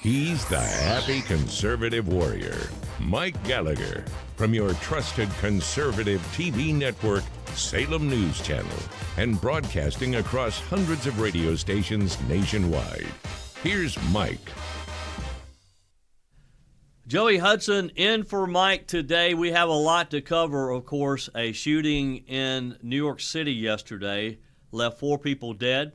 He's the happy conservative warrior, Mike Gallagher, from your trusted conservative TV network, Salem News Channel, and broadcasting across hundreds of radio stations nationwide. Here's Mike. Joey Hudson in for Mike today. We have a lot to cover, of course. A shooting in New York City yesterday left 4 people dead.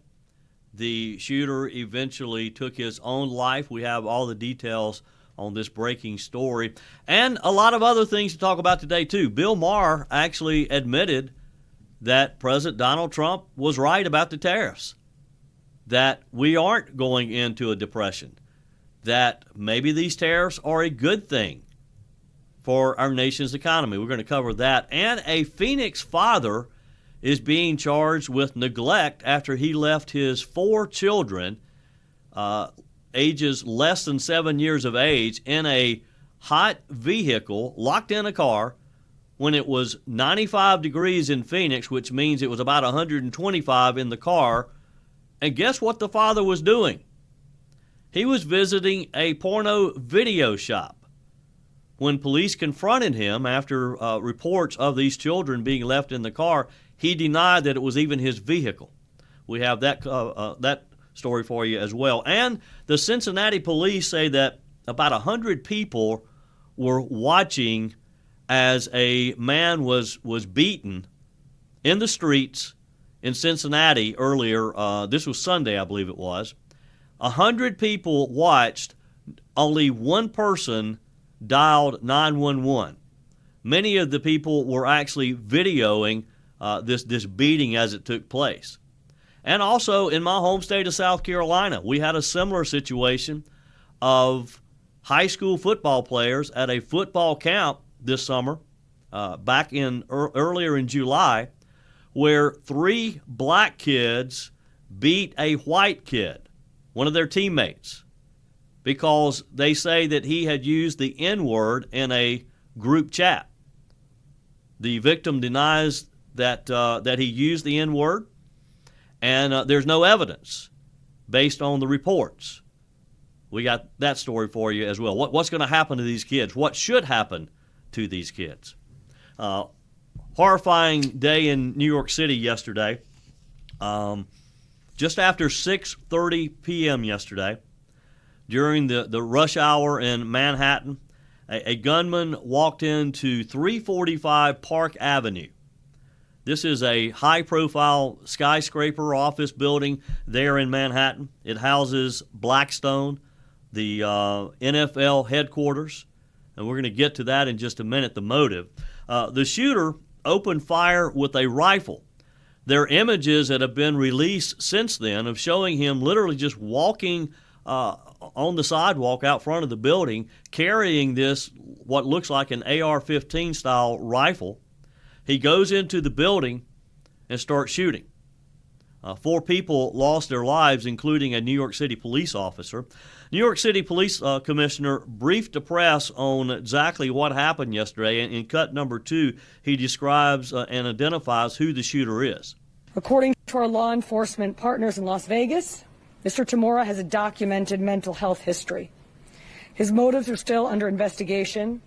The shooter eventually took his own life. We have all the details on this breaking story and a lot of other things to talk about today, too. Bill Maher actually admitted that President Donald Trump was right about the tariffs, that we aren't going into a depression, that maybe these tariffs are a good thing for our nation's economy. We're going to cover that. And a Phoenix father is being charged with neglect after he left his 4 children, ages less than 7 years of age, in a hot vehicle, locked in a car, when it was 95 degrees in Phoenix, which means it was about 125 in the car. And guess what the father was doing? He was visiting a porno video shop. When police confronted him after reports of these children being left in the car, he denied that it was even his vehicle. We have that story for you as well. And the Cincinnati police say that about 100 people were watching as a man was beaten in the streets in Cincinnati earlier. This was Sunday, I believe it was. 100 people watched. Only one person dialed 911. Many of the people were actually videoing this beating as it took place. And also in my home state of South Carolina, we had a similar situation of high school football players at a football camp this summer, back in earlier in July, where 3 black kids beat a white kid, one of their teammates, because they say that he had used the N-word in a group chat. The victim denies that he used the N-word, and there's no evidence based on the reports. We got that story for you as well. What's going to happen to these kids? What should happen to these kids? Horrifying day in New York City yesterday. Just after 6:30 p.m. yesterday, during the rush hour in Manhattan, a gunman walked into 345 Park Avenue. This is a high-profile skyscraper office building there in Manhattan. It houses Blackstone, the NFL headquarters, and we're going to get to that in just a minute, the motive. The shooter opened fire with a rifle. There are images that have been released since then of showing him literally just walking on the sidewalk out front of the building, carrying this, what looks like an AR-15 style rifle. He goes into the building and starts shooting. 4 people lost their lives, including a New York City police officer. New York City Police Commissioner briefed the press on exactly what happened yesterday. In cut number 2, he describes and identifies who the shooter is. According to our law enforcement partners in Las Vegas, Mr. Tamura has a documented mental health history. His motives are still under investigation,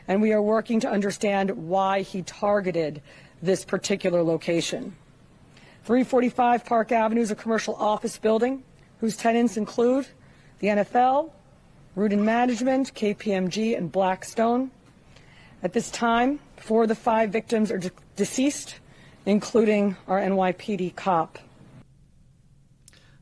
and we are working to understand why he targeted this particular location. 345 Park Avenue is a commercial office building whose tenants include the NFL, Rudin Management, KPMG, and Blackstone. At this time, 4 of the 5 victims are deceased, including our NYPD cop.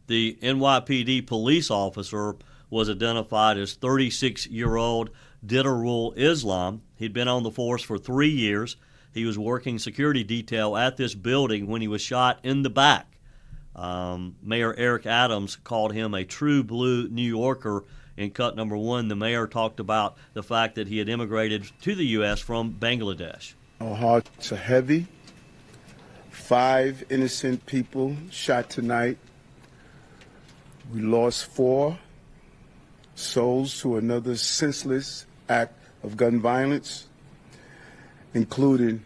The NYPD police officer was identified as 36-year-old Ditterul Islam. He'd been on the force for 3 years. He was working security detail at this building when he was shot in the back. Mayor Eric Adams called him a true blue New Yorker. In cut number 1, the mayor talked about the fact that he had immigrated to the U.S. from Bangladesh. Our hearts are heavy. 5 innocent people shot tonight. We lost 4 souls to another senseless act of gun violence, including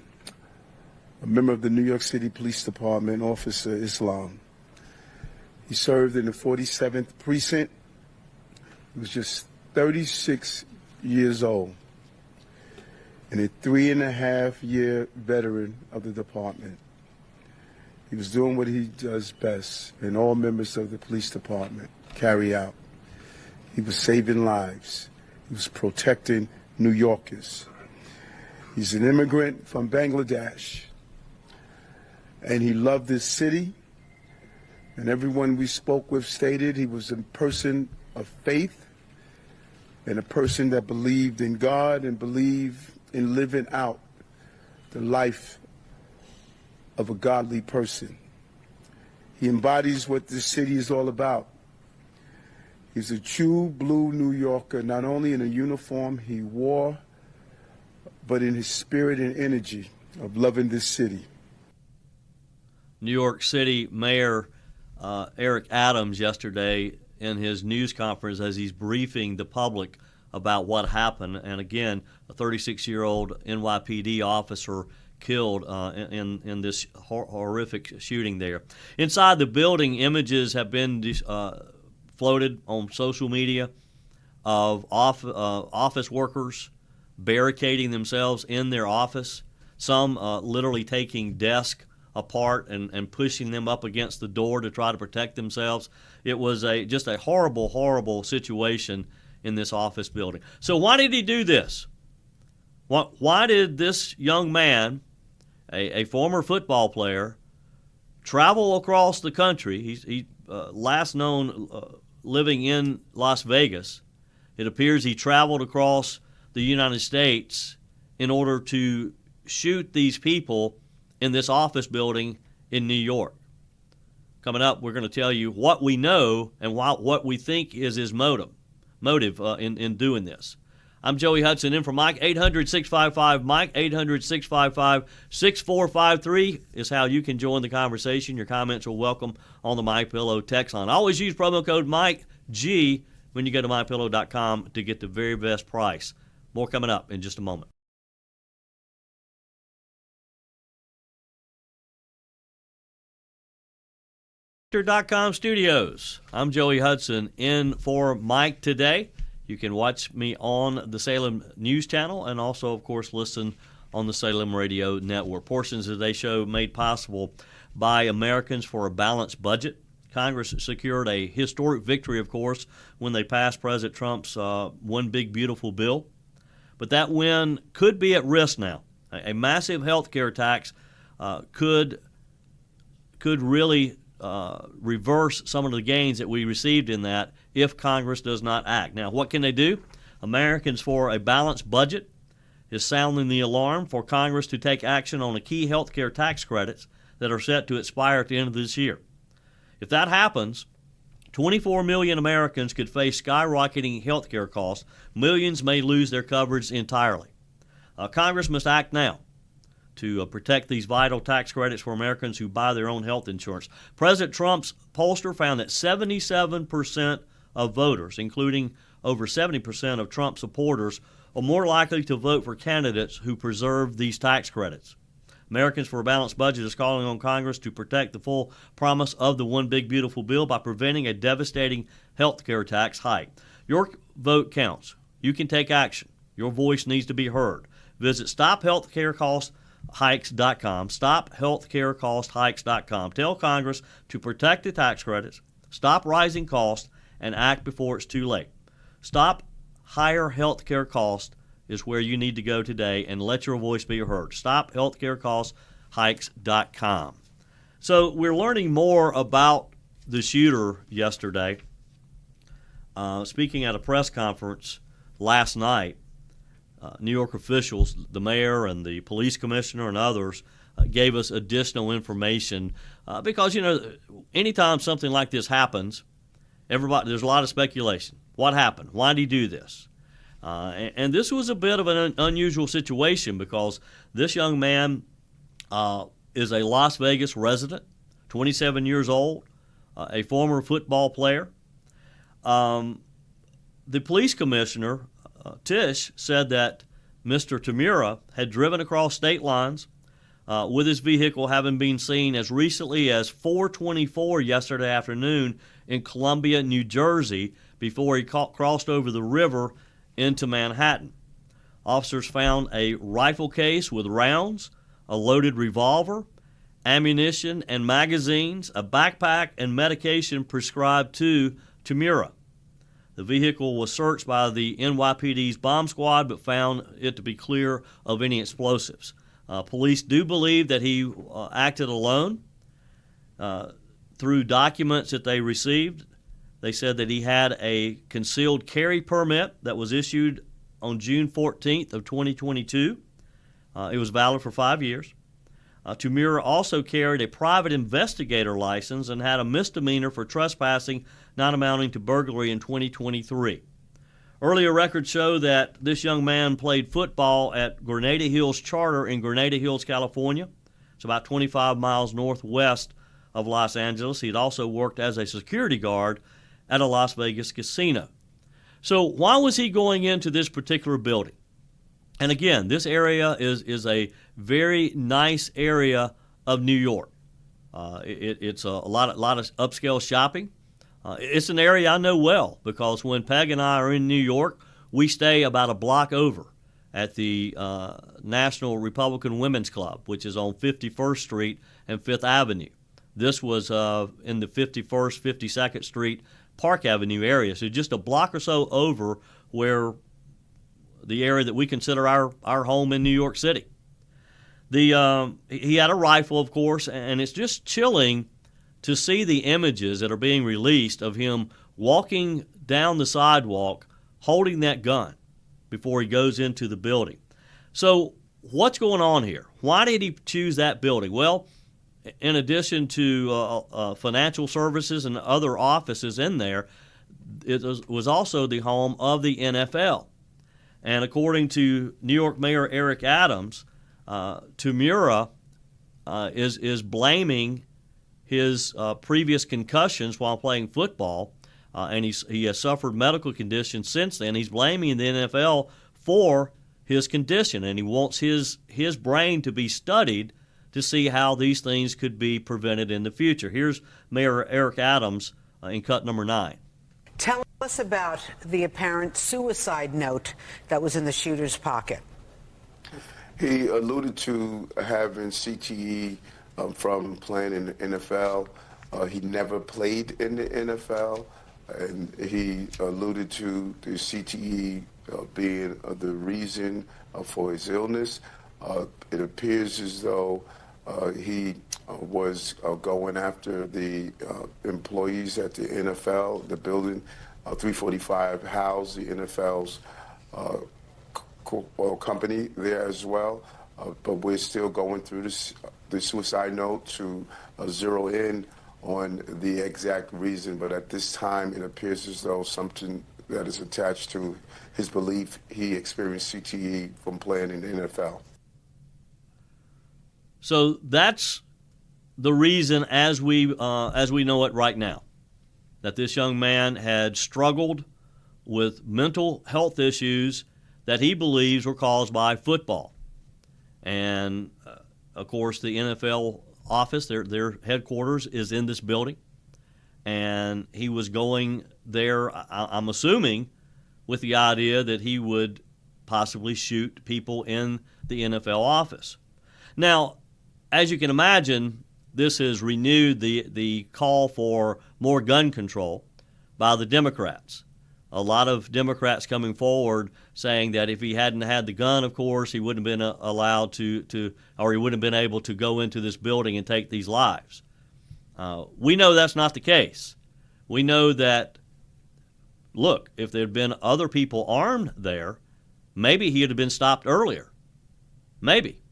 a member of the New York City Police Department, Officer Islam. He served in the 47th Precinct, He was just 36 years old and a 3.5-year veteran of the department. He was doing what he does best, and all members of the police department carry out. He was saving lives. He was protecting New Yorkers. He's an immigrant from Bangladesh, and he loved this city. And everyone we spoke with stated he was a person of faith and a person that believed in God and believed in living out the life of a godly person. He embodies what this city is all about. He's a true blue New Yorker, not only in a uniform he wore, but in his spirit and energy of loving this city. New York City Mayor Eric Adams yesterday in his news conference as he's briefing the public about what happened. And again, a 36-year-old NYPD officer killed in this horrific shooting there. Inside the building, images have been floated on social media of office workers barricading themselves in their office, some literally taking desks apart and pushing them up against the door to try to protect themselves. It was just a horrible, horrible situation in this office building. So why did he do this? Why did this young man, a former football player, travel across the country? He last known living in Las Vegas. It appears he traveled across the United States in order to shoot these people in this office building in New York. Coming up, we're going to tell you what we know and what we think is his motive in doing this. I'm Joey Hudson in for Mike. 800-655-MIKE, 800-655-6453 is how you can join the conversation. Your comments are welcome on the MyPillow text line. Always use promo code MikeG when you go to MyPillow.com to get the very best price. More coming up in just a moment. .com studios. I'm Joey Hudson in for Mike today. You can watch me on the Salem News Channel and also, of course, listen on the Salem Radio Network. Portions of today's show made possible by Americans for a Balanced Budget. Congress secured a historic victory, of course, when they passed President Trump's One Big Beautiful Bill. But that win could be at risk now. A massive health care tax could really reverse some of the gains that we received in that if Congress does not act. Now, what can they do? Americans for a Balanced Budget is sounding the alarm for Congress to take action on the key health care tax credits that are set to expire at the end of this year. If that happens, 24 million Americans could face skyrocketing health care costs. Millions may lose their coverage entirely. Congress must act now to protect these vital tax credits for Americans who buy their own health insurance. President Trump's pollster found that 77% of voters, including over 70% of Trump supporters, are more likely to vote for candidates who preserve these tax credits. Americans for a Balanced Budget is calling on Congress to protect the full promise of the One Big Beautiful Bill by preventing a devastating health care tax hike. Your vote counts. You can take action. Your voice needs to be heard. Visit StopHealthCareCosts.com. Hikes.com. StopHealthCareCostHikes.com. Tell Congress to protect the tax credits, stop rising costs, and act before it's too late. Stop higher health care costs is where you need to go today and let your voice be heard. StopHealthCareCostHikes.com. So we're learning more about the shooter yesterday. Speaking at a press conference last night, New York officials, the mayor and the police commissioner and others, gave us additional information because, anytime something like this happens, there's a lot of speculation. What happened? Why did he do this? And this was a bit of an unusual situation because this young man is a Las Vegas resident, 27 years old, a former football player. The police commissioner, Tish, said that Mr. Tamura had driven across state lines with his vehicle having been seen as recently as 4:24 yesterday afternoon in Columbia, New Jersey, before he crossed over the river into Manhattan. Officers found a rifle case with rounds, a loaded revolver, ammunition and magazines, a backpack, and medication prescribed to Tamura. The vehicle was searched by the NYPD's bomb squad, but found it to be clear of any explosives. Police do believe that he acted alone. Through documents that they received, they said that he had a concealed carry permit that was issued on June 14th of 2022. It was valid for 5 years. Tamura also carried a private investigator license and had a misdemeanor for trespassing not amounting to burglary in 2023. Earlier records show that this young man played football at Grenada Hills Charter in Grenada Hills, California. It's about 25 miles northwest of Los Angeles. He'd also worked as a security guard at a Las Vegas casino. So why was he going into this particular building? And again, this area is a very nice area of New York. It's a lot of upscale shopping. It's an area I know well because when Peg and I are in New York, we stay about a block over at the National Republican Women's Club, which is on 51st Street and 5th Avenue. This was in the 51st, 52nd Street, Park Avenue area, so just a block or so over where the area that we consider our home in New York City. He had a rifle, of course, and it's just chilling to see the images that are being released of him walking down the sidewalk holding that gun before he goes into the building. So what's going on here? Why did he choose that building? Well, in addition to financial services and other offices in there, it was also the home of the NFL. And according to New York Mayor Eric Adams, Tamura is blaming his previous concussions while playing football, and he has suffered medical conditions since then. He's blaming the NFL for his condition, and he wants his brain to be studied to see how these things could be prevented in the future. Here's Mayor Eric Adams in cut number 9. Tell us about the apparent suicide note that was in the shooter's pocket. He alluded to having CTE from playing in the NFL. He never played in the NFL, and he alluded to the CTE being the reason for his illness. It appears as though he was going after the employees at the NFL. The building 345 housed the NFL's company there as well. But we're still going through the suicide note to zero in on the exact reason. But at this time, it appears as though something that is attached to his belief he experienced CTE from playing in the NFL. So that's the reason, as we know it right now, that this young man had struggled with mental health issues that he believes were caused by football. And, of course, the NFL office, their headquarters is in this building. And he was going there, I'm assuming, with the idea that he would possibly shoot people in the NFL office. Now, as you can imagine, this has renewed the call for more gun control by the Democrats. A lot of Democrats coming forward saying that if he hadn't had the gun, of course, he wouldn't have been allowed or he wouldn't have been able to go into this building and take these lives. We know that's not the case. We know that, look, if there had been other people armed there, maybe he would have been stopped earlier. Maybe.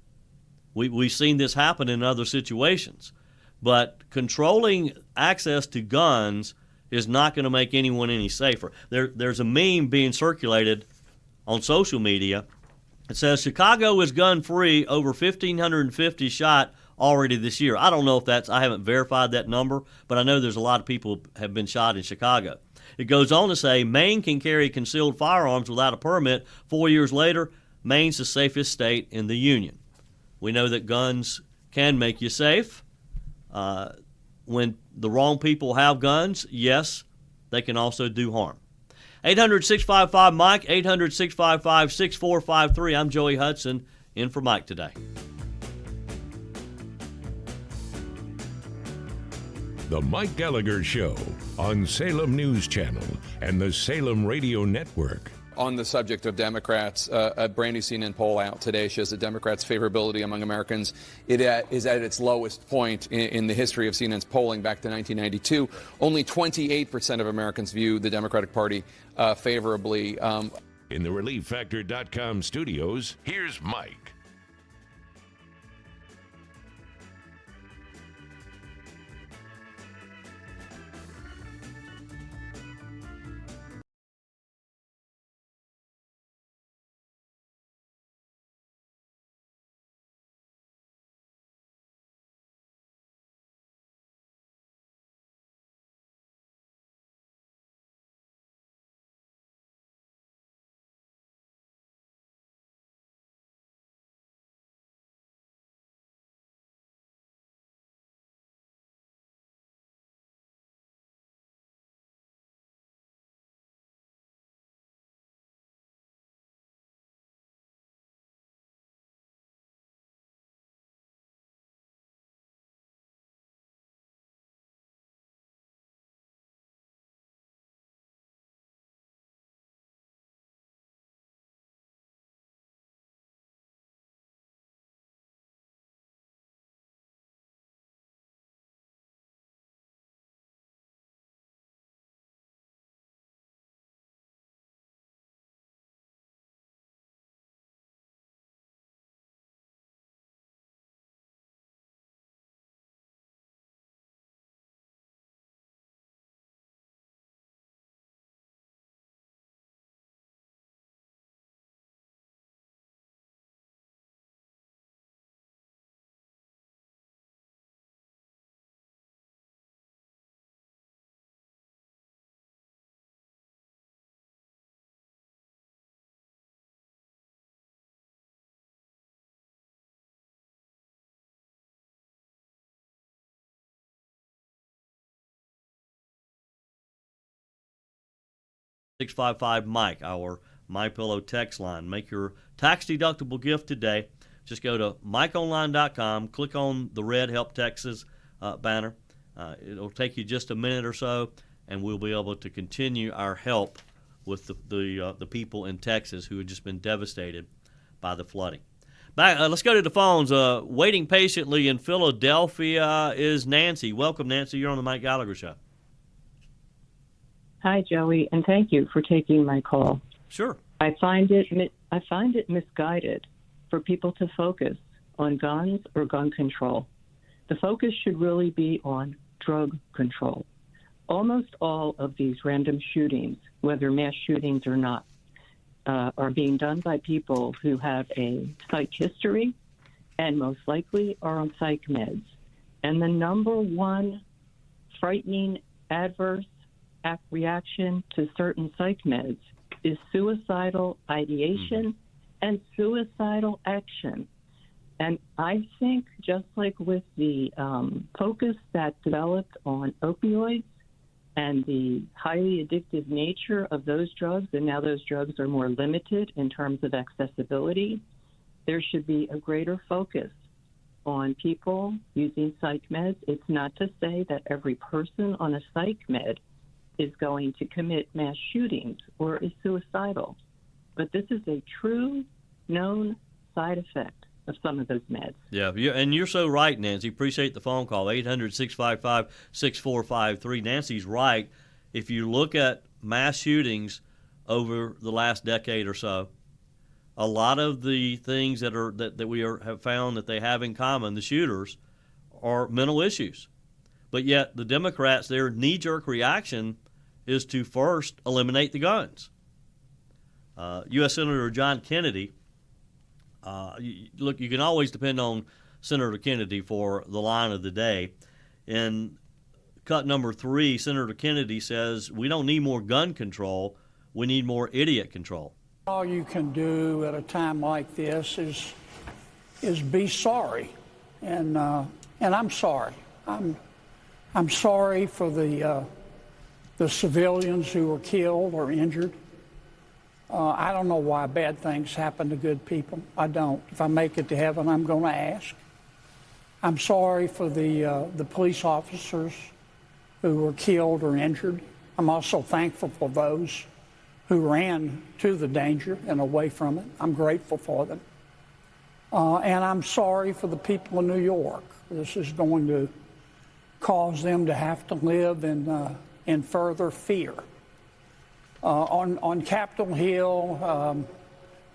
We've seen this happen in other situations. But controlling access to guns is not going to make anyone any safer. There's a meme being circulated on social media. It says, Chicago is gun-free, over 1,550 shot already this year. I don't know if I haven't verified that number, but I know there's a lot of people who have been shot in Chicago. It goes on to say, Maine can carry concealed firearms without a permit. 4 years later, Maine's the safest state in the Union. We know that guns can make you safe. When the wrong people have guns, yes, they can also do harm. 800-655-MIKE, 800-655-6453. I'm Joey Hudson, in for Mike today. The Mike Gallagher Show on Salem News Channel and the Salem Radio Network. On the subject of Democrats, a brand new CNN poll out today shows that Democrats' favorability among Americans is at its lowest point in the history of CNN's polling back to 1992. Only 28% of Americans view the Democratic Party favorably. In the ReliefFactor.com studios, here's Mike. Mike, our MyPillow text line. Make your tax-deductible gift today. Just go to MikeOnline.com, click on the red Help Texas banner. It'll take you just a minute or so, and we'll be able to continue our help with the people in Texas who have just been devastated by the flooding. Let's go to the phones. Waiting patiently in Philadelphia is Nancy. Welcome, Nancy. You're on the Mike Gallagher Show. Hi, Joey, and thank you for taking my call. Sure. I find it misguided for people to focus on guns or gun control. The focus should really be on drug control. Almost all of these random shootings, whether mass shootings or not, are being done by people who have a psych history and most likely are on psych meds. And the number one frightening adverse reaction to certain psych meds is suicidal ideation and suicidal action. And I think just like with the focus that developed on opioids and the highly addictive nature of those drugs, and now those drugs are more limited in terms of accessibility, there should be a greater focus on people using psych meds. It's not to say that every person on a psych med is going to commit mass shootings or is suicidal. But this is a true known side effect of some of those meds. Yeah, and you're so right, Nancy. Appreciate the phone call, 800-655-6453. Nancy's right. If you look at mass shootings over the last decade or so, a lot of the things that have found that they have in common, the shooters, are mental issues. But yet the Democrats, their knee-jerk reaction is to first eliminate the guns. U.S. Senator John Kennedy, you can always depend on Senator Kennedy for the line of the day. In cut number 3, Senator Kennedy says, we don't need more gun control, we need more idiot control. All you can do at a time like this is be sorry, and I'm sorry. I'm sorry for the the civilians who were killed or injured. I don't know why bad things happen to good people. I don't. If I make it to heaven, I'm going to ask. I'm sorry for the police officers who were killed or injured. I'm also thankful for those who ran to the danger and away from it. I'm grateful for them. And I'm sorry for the people in New York. This is going to cause them to have to live in further fear. On Capitol Hill,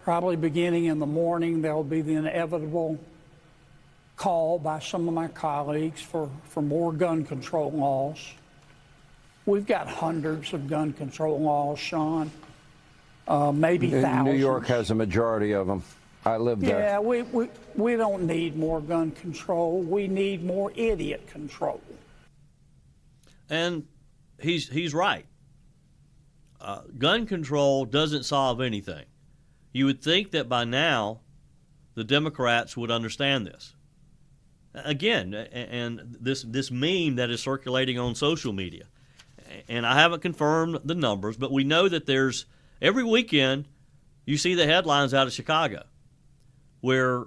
probably beginning in the morning, there will be the inevitable call by some of my colleagues for more gun control laws. We've got hundreds of gun control laws, Sean, maybe thousands. New York has a majority of them. I live there. Yeah, we don't need more gun control. We need more idiot control. And he's right. Gun control doesn't solve anything. You would think that by now the Democrats would understand this. Again, and this meme that is circulating on social media, and I haven't confirmed the numbers, but we know that there's, every weekend you see the headlines out of Chicago where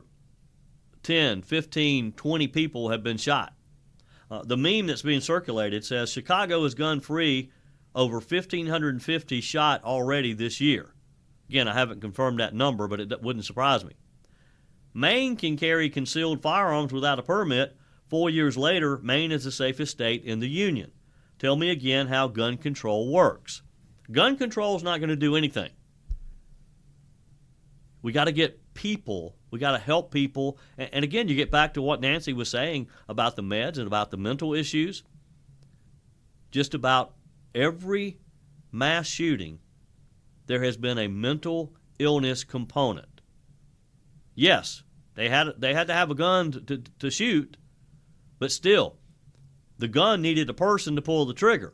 10, 15, 20 people have been shot. The meme that's being circulated says Chicago is gun-free, over 1,550 shot already this year. Again, I haven't confirmed that number, but it wouldn't surprise me. Maine can carry concealed firearms without a permit. 4 years later, Maine is the safest state in the union. Tell me again how gun control works. Gun control is not going to do anything. We got to get people. We got to help people. And again, you get back to what Nancy was saying about the meds and about the mental issues. Just about every mass shooting, there has been a mental illness component. Yes, they had to have a gun to shoot, but still, the gun needed a person to pull the trigger.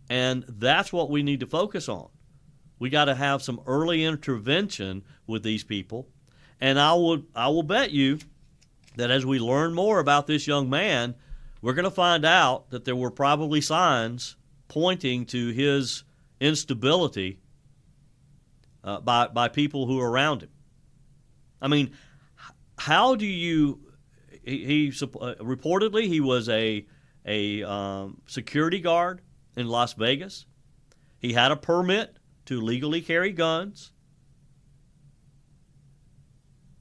And that's what we need to focus on. We got to have some early intervention with these people. And I will bet you that as we learn more about this young man, we're going to find out that there were probably signs pointing to his instability by people who are around him. I mean, how do you? Reportedly he was a security guard in Las Vegas. He had a permit to legally carry guns.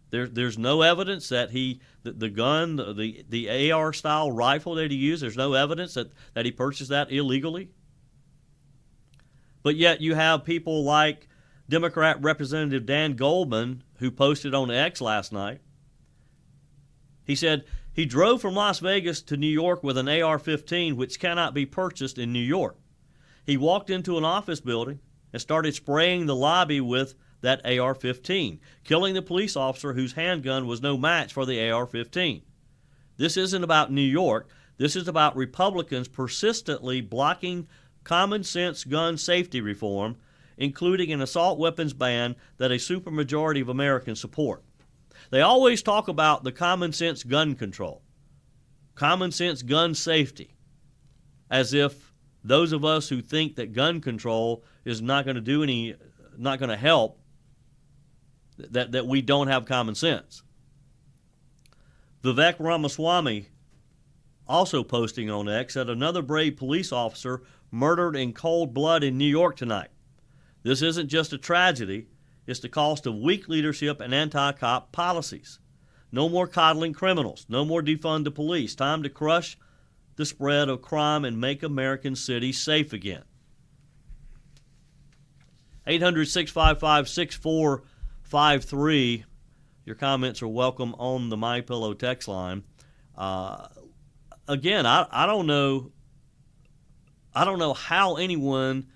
There's no evidence that the gun, the AR style rifle that he used, there's no evidence that he purchased that illegally. But yet you have people like Democrat Representative Dan Goldman, who posted on X last night. He said he drove from Las Vegas to New York with an AR-15, which cannot be purchased in New York. He walked into an office building and started spraying the lobby with that AR-15, killing the police officer whose handgun was no match for the AR-15. This isn't about New York. This is about Republicans persistently blocking common sense gun safety reform, including an assault weapons ban that a supermajority of Americans support. They always talk about the common sense gun control, common sense gun safety, as if those of us who think that gun control is not going to help, that we don't have common sense. Vivek Ramaswamy, also posting on X, said another brave police officer murdered in cold blood in New York tonight. This isn't just a tragedy, it's the cost of weak leadership and anti-cop policies. No more coddling criminals, no more defund the police. Time to crush the spread of crime and make American cities safe again. 800-655-6453. Your comments are welcome on the MyPillow text line. Again, I don't know how anyone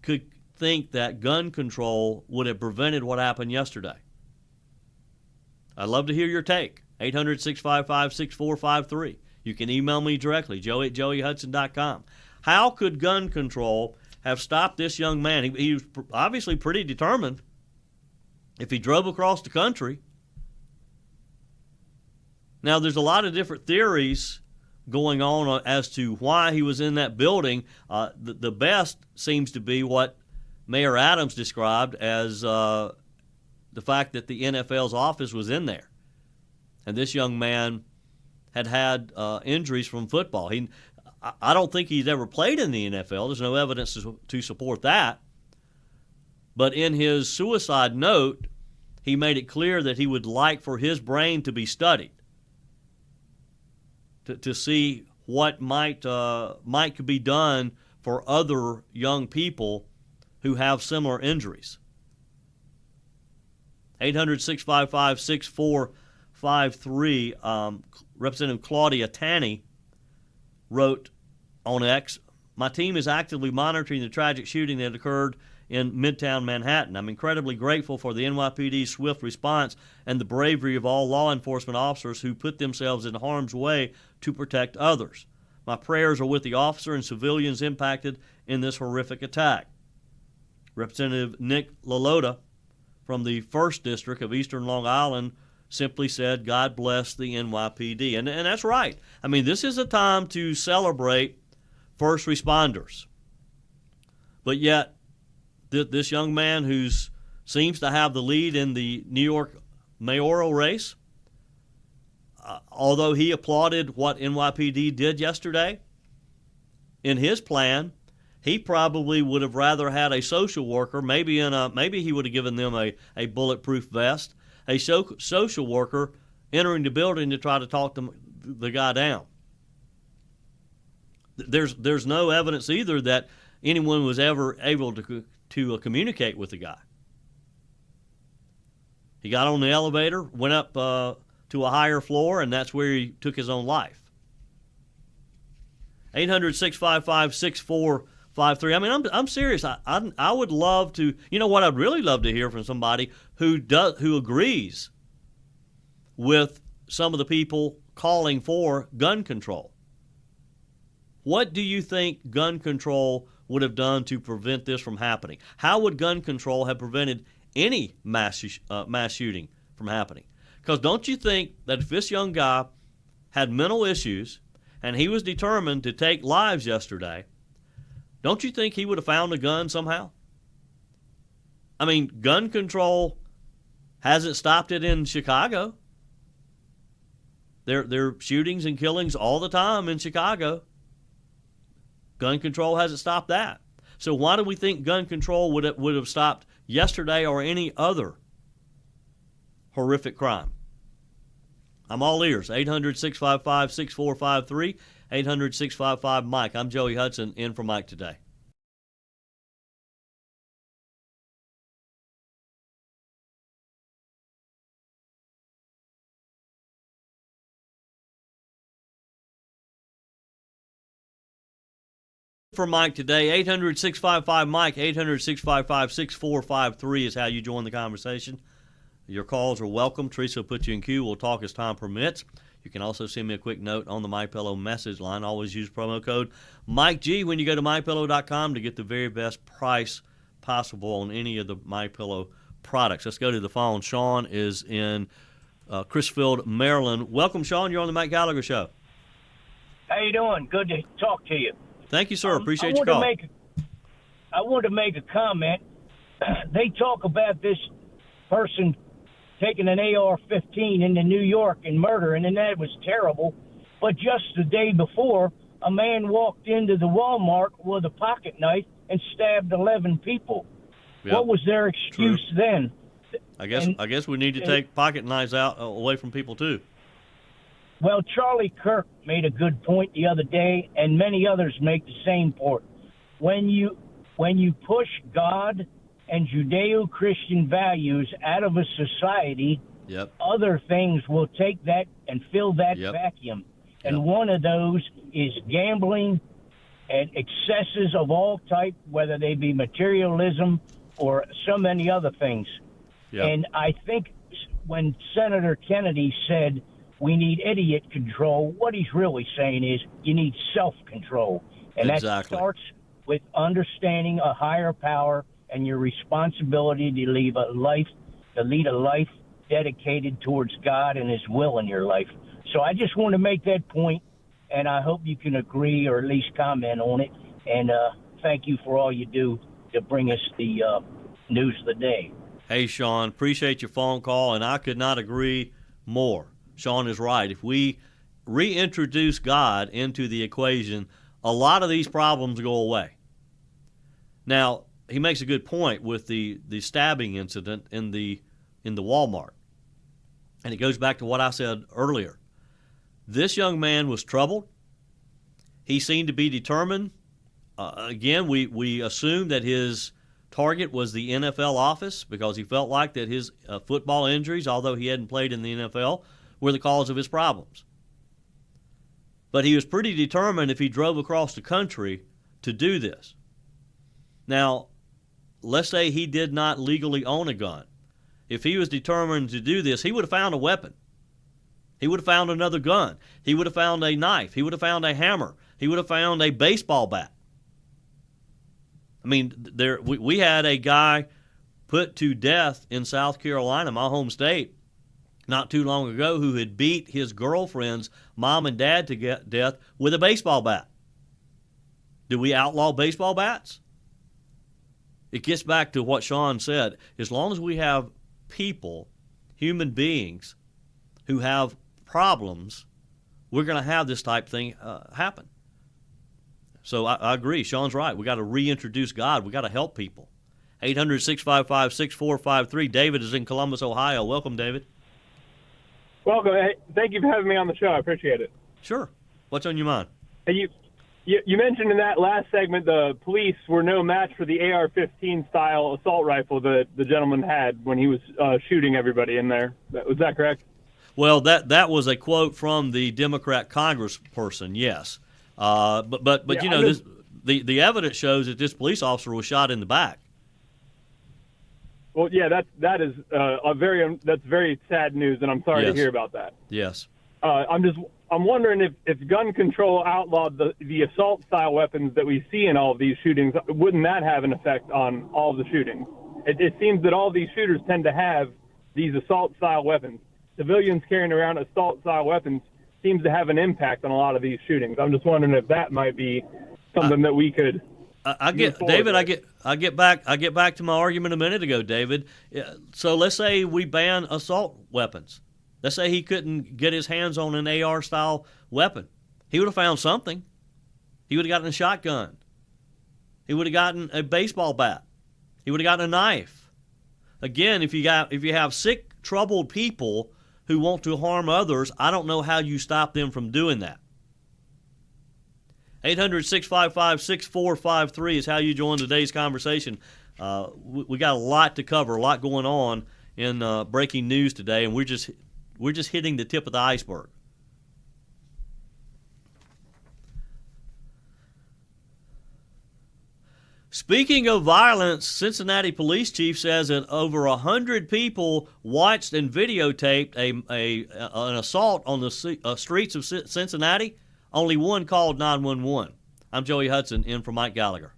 could think that gun control would have prevented what happened yesterday. I'd love to hear your take. 800-655-6453. You can email me directly, joey@joeyhudson.com. How could gun control have stopped this young man? He was obviously pretty determined. If he drove across the country. Now, there's a lot of different theories going on as to why he was in that building. The best seems to be what Mayor Adams described as the fact that the NFL's office was in there. And this young man had injuries from football. I don't think he's ever played in the NFL. There's no evidence to support that. But in his suicide note, he made it clear that he would like for his brain to be studied to see what might be done for other young people who have similar injuries. 800-655-6453. Representative Claudia Tanny wrote on X, "My team is actively monitoring the tragic shooting that occurred in Midtown Manhattan. I'm incredibly grateful for the NYPD's swift response and the bravery of all law enforcement officers who put themselves in harm's way to protect others. My prayers are with the officer and civilians impacted in this horrific attack." Representative Nick LaLota from the 1st District of Eastern Long Island simply said, "God bless the NYPD." And that's right. I mean, this is a time to celebrate first responders. But yet, this young man who seems to have the lead in the New York mayoral race, although he applauded what NYPD did yesterday, in his plan, he probably would have rather had a social worker, maybe he would have given them a bulletproof vest, a social worker entering the building to try to talk the guy down. There's no evidence either that anyone was ever able to communicate with the guy. He got on the elevator, went up to a higher floor, and that's where he took his own life. 800-655-6453. I mean, I'm serious. I would love to. You know what? I'd really love to hear from somebody who agrees with some of the people calling for gun control. What do you think gun control would have done to prevent this from happening? How would gun control have prevented any mass shooting from happening? Because don't you think that if this young guy had mental issues and he was determined to take lives yesterday, don't you think he would have found a gun somehow? I mean, gun control hasn't stopped it in Chicago. There are shootings and killings all the time in Chicago. Gun control hasn't stopped that. So why do we think gun control would have stopped yesterday or any other horrific crime? I'm all ears. 800-655-6453, 800-655-MIKE. I'm Joey Hudson, in for Mike today. For Mike today, 800-655-MIKE, 800-655-6453 is how you join the conversation. Your calls are welcome. Teresa will put you in queue. We'll talk as time permits. You can also send me a quick note on the MyPillow message line. Always use promo code MikeG when you go to MyPillow.com to get the very best price possible on any of the MyPillow products. Let's go to the phone. Sean is in Crisfield, Maryland. Welcome, Sean. You're on the Mike Gallagher Show. How you doing? Good to talk to you. Thank you, sir. Appreciate your call. I want to make a comment. They talk about this person taking an AR-15 into New York and murdering, and that was terrible. But just the day before, a man walked into the Walmart with a pocket knife and stabbed 11 people. Yep. What was their excuse then? I guess we need to take pocket knives out away from people too. Well, Charlie Kirk made a good point the other day, and many others make the same point. When you push God and Judeo-Christian values out of a society, other things will take that and fill that vacuum. And one of those is gambling and excesses of all type, whether they be materialism or so many other things. And I think when Senator Kennedy said we need idiot control, what he's really saying is you need self-control. And that starts with understanding a higher power and your responsibility to lead a life dedicated towards God and His will in your life. So I just want to make that point, and I hope you can agree or at least comment on it. And thank you for all you do to bring us the news of the day. Hey, Sean, appreciate your phone call, and I could not agree more. Sean is right. If we reintroduce God into the equation, a lot of these problems go away. Now, he makes a good point with the stabbing incident in the Walmart. And it goes back to what I said earlier. This young man was troubled. He seemed to be determined. Again, we assumed that his target was the NFL office because he felt like that his football injuries, although he hadn't played in the NFL, were the cause of his problems. But he was pretty determined if he drove across the country to do this. Now, let's say he did not legally own a gun. If he was determined to do this, he would have found a weapon. He would have found another gun. He would have found a knife. He would have found a hammer. He would have found a baseball bat. I mean, we had a guy put to death in South Carolina, my home state, not too long ago, who had beat his girlfriend's mom and dad to death with a baseball bat. Do we outlaw baseball bats? It gets back to what Sean said. As long as we have people, human beings, who have problems, we're going to have this type of thing happen. So I agree. Sean's right. We got to reintroduce God. We got to help people. 800-655-6453. David is in Columbus, Ohio. Welcome, David. Welcome. Hey, thank you for having me on the show. I appreciate it. Sure. What's on your mind? Hey, you mentioned in that last segment the police were no match for the AR-15 style assault rifle that the gentleman had when he was shooting everybody in there. Was that correct? Well, that was a quote from the Democrat congressperson, yes. But yeah, you know, the evidence shows that this police officer was shot in the back. Well, yeah, that's very sad news, and I'm sorry to hear about that. Yes. I'm wondering if gun control outlawed the assault style weapons that we see in all of these shootings, wouldn't that have an effect on all of the shootings? It seems that all these shooters tend to have these assault style weapons. Civilians carrying around assault style weapons seems to have an impact on a lot of these shootings. I'm just wondering if that might be something that we could. I get back to my argument a minute ago, David. So let's say we ban assault weapons. Let's say he couldn't get his hands on an AR style weapon. He would have found something. He would have gotten a shotgun. He would have gotten a baseball bat. He would have gotten a knife. Again, if you have sick, troubled people who want to harm others, I don't know how you stop them from doing that. 800-655-6453 is how you join today's conversation. We got a lot to cover, a lot going on in breaking news today, and we're just hitting the tip of the iceberg. Speaking of violence, Cincinnati police chief says that over 100 people watched and videotaped an assault on the streets of Cincinnati. Only one called 911. I'm Joey Hudson, in for Mike Gallagher.